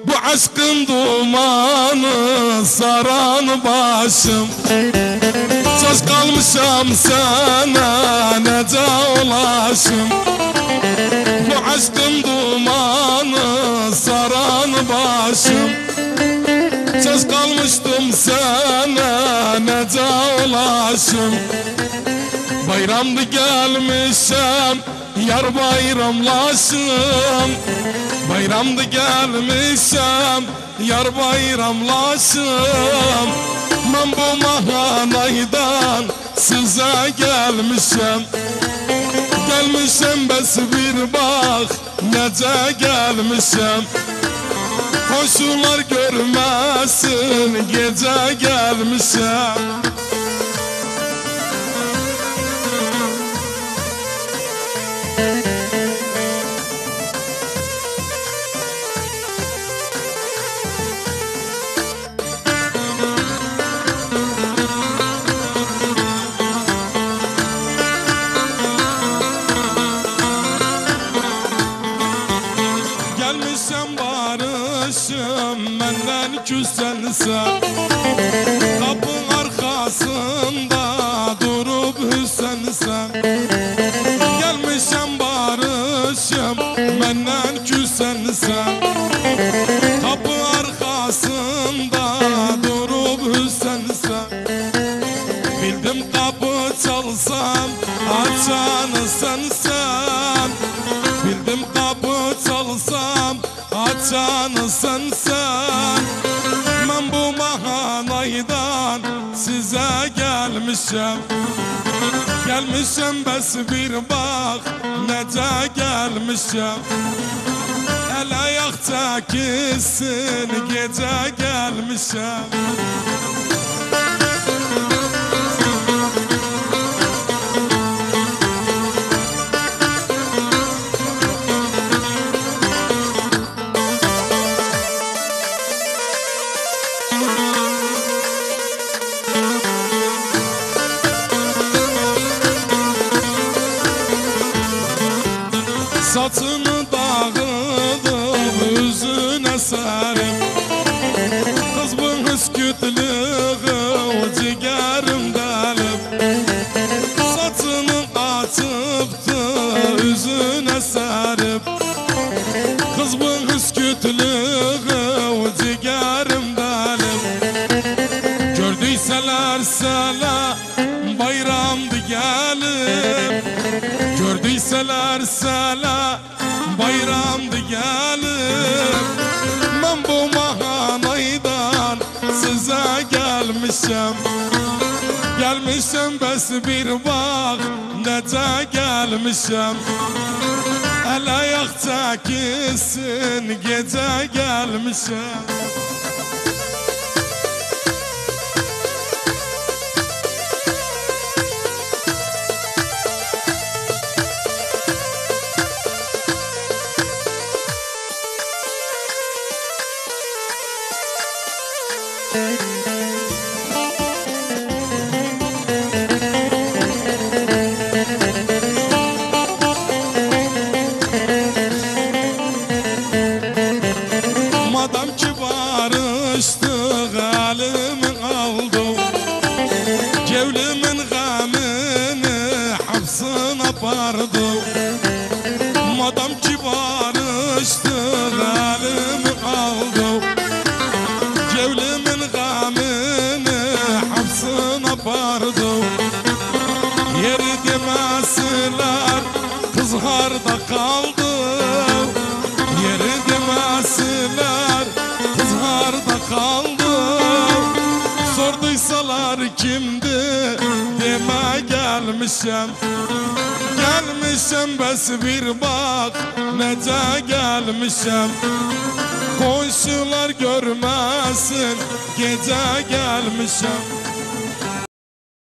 Bu aşkın dumanı saran başım. Söz kalmışam sana nece ulaşım. Bu aşkın dumanı saran başım. Söz kalmıştım sana nece ulaşım. Bayramdı gelmişem yar bayramlaşım. Bayramdı gelmişem yar bayramlaşım. Ben bu mahanaydan size gelmişem. Gelmişem bes bir bak nece gelmişem. Komşular görmesin gece gelmişem. Gelmişem barışım benden küsensen. Kapın arkasında durup hüsensen. Gelmişem barışım benden küsensen. Kapı arkasında durup hüsensen. Bildim kapı çalsam açanı sensen. Bildim kapı çalsam açanı sensen. Ben bu mahanaydan size gelmişem. Gelmişem bes bir bak nece gelmişem. El ayak çekilsin gece gelmişem. Saçını dağıdım yüzüne serim. Kız bu hüskütlüğü ciğerim delim. Saçını açıptı yüzüne serip. Kız bu hüskütlüğü ciğerim delim. Gördüyseler sana bayramdı gelip. Gördüyseler sana bayramdı gelip. Ben bu mahanaydan size gelmişem. Gelmişem bes bir bak nece gelmişem. El ayak çekilsin gece gelmişem. Madem ki barıştık elimin aldı. Cevlimin gamını hapsına pardı. Madem ki barıştık elimin aldı. Cevlimin gamını hapsına pardı. Yeri demesinler kız harda kaldı. Yeri demesinler kız harda kaldı. Sorduysalar kimdi deme gelmişem. Gelmişem bes bir bak nece gelmişem. Komşular görmesin gece gelmişem.